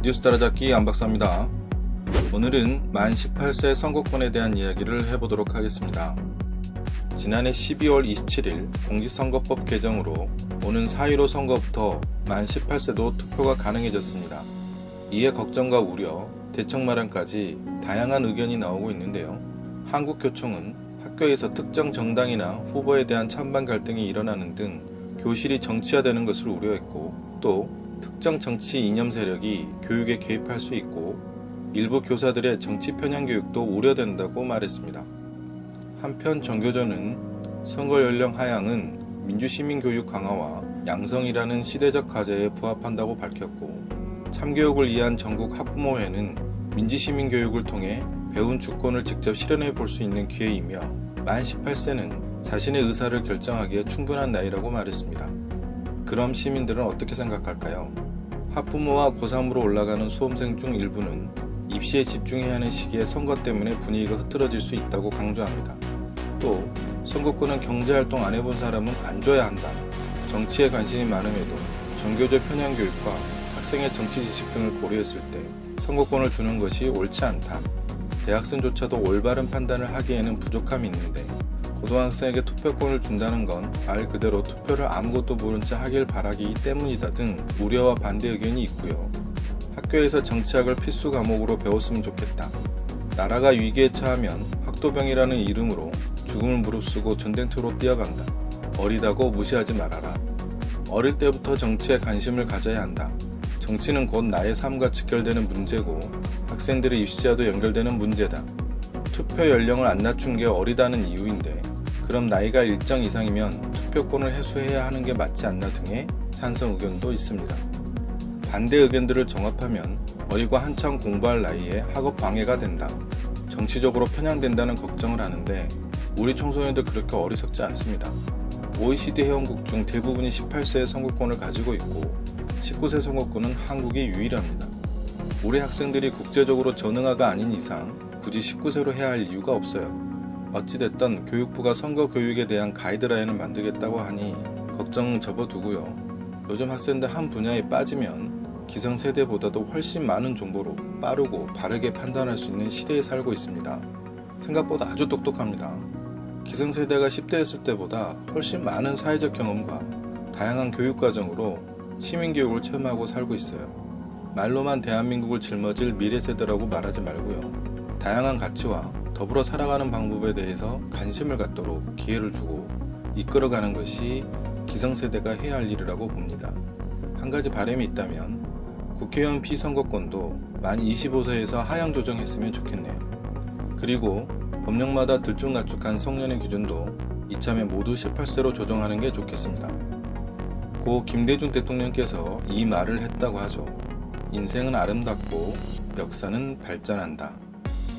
뉴스 따라잡기 안박사입니다. 오늘은 만 18세 선거권에 대한 이야기를 해보도록 하겠습니다. 지난해 12월 27일 공직선거법 개정으로 오는 4.15 선거부터 만 18세도 투표가 가능해졌습니다. 이에 걱정과 우려, 대책 마련까지 다양한 의견이 나오고 있는데요. 한국교총은 학교에서 특정 정당이나 후보에 대한 찬반 갈등이 일어나는 등 교실이 정치화되는 것을 우려했고, 또 특정 정치 이념 세력이 교육에 개입할 수 있고 일부 교사들의 정치 편향 교육도 우려된다고 말했습니다. 한편 정교조는 선거 연령 하향은 민주시민 교육 강화와 양성이라는 시대적 과제에 부합한다고 밝혔고, 참교육을 위한 전국 학부모회는 민주시민 교육을 통해 배운 주권을 직접 실현해 볼 수 있는 기회이며, 만 18세는 자신의 의사를 결정하기에 충분한 나이라고 말했습니다. 그럼 시민들은 어떻게 생각할까요? 학부모와 고3으로 올라가는 수험생 중 일부는 입시에 집중해야 하는 시기에 선거 때문에 분위기가 흐트러질 수 있다고 강조합니다. 또 선거권은 경제활동 안 해본 사람은 안 줘야 한다. 정치에 관심이 많음에도 정교조 편향 교육과 학생의 정치 지식 등을 고려했을 때 선거권을 주는 것이 옳지 않다. 대학생조차도 올바른 판단을 하기에는 부족함이 있는데 고등학생에게 투표권을 준다는 건 말 그대로 투표를 아무것도 모른 채 하길 바라기 때문이다 등 우려와 반대 의견이 있고요. 학교에서 정치학을 필수 과목으로 배웠으면 좋겠다. 나라가 위기에 처하면 학도병이라는 이름으로 죽음을 무릅쓰고 전쟁터로 뛰어간다. 어리다고 무시하지 말아라. 어릴 때부터 정치에 관심을 가져야 한다. 정치는 곧 나의 삶과 직결되는 문제고 학생들의 입시와도 연결되는 문제다. 투표 연령을 안 낮춘 게 어리다는 이유인데, 그럼 나이가 일정 이상이면 투표권을 해소해야 하는 게 맞지 않나 등의 찬성 의견도 있습니다. 반대 의견들을 종합하면 어리고 한창 공부할 나이에 학업 방해가 된다. 정치적으로 편향된다는 걱정을 하는데 우리 청소년도 그렇게 어리석지 않습니다. OECD 회원국 중 대부분이 18세의 선거권을 가지고 있고 19세 선거권은 한국이 유일합니다. 우리 학생들이 국제적으로 전응화가 아닌 이상 굳이 19세로 해야 할 이유가 없어요. 어찌됐든 교육부가 선거 교육에 대한 가이드라인을 만들겠다고 하니 걱정 접어두고요. 요즘 학생들 한 분야에 빠지면 기성세대보다도 훨씬 많은 정보로 빠르고 바르게 판단할 수 있는 시대에 살고 있습니다. 생각보다 아주 똑똑합니다. 기성세대가 10대였을 때보다 훨씬 많은 사회적 경험과 다양한 교육과정으로 시민교육을 체험하고 살고 있어요. 말로만 대한민국을 짊어질 미래세대라고 말하지 말고요. 다양한 가치와 더불어 살아가는 방법에 대해서 관심을 갖도록 기회를 주고 이끌어가는 것이 기성세대가 해야 할 일이라고 봅니다. 한 가지 바람이 있다면 국회의원 피선거권도 만 25세에서 하향 조정했으면 좋겠네요. 그리고 법령마다 들쭉날쭉한 성년의 기준도 이참에 모두 18세로 조정하는 게 좋겠습니다. 고 김대중 대통령께서 이 말을 했다고 하죠. 인생은 아름답고 역사는 발전한다.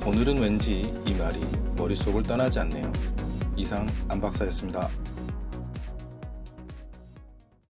오늘은 왠지 이 말이 머릿속을 떠나지 않네요. 이상 안박사였습니다.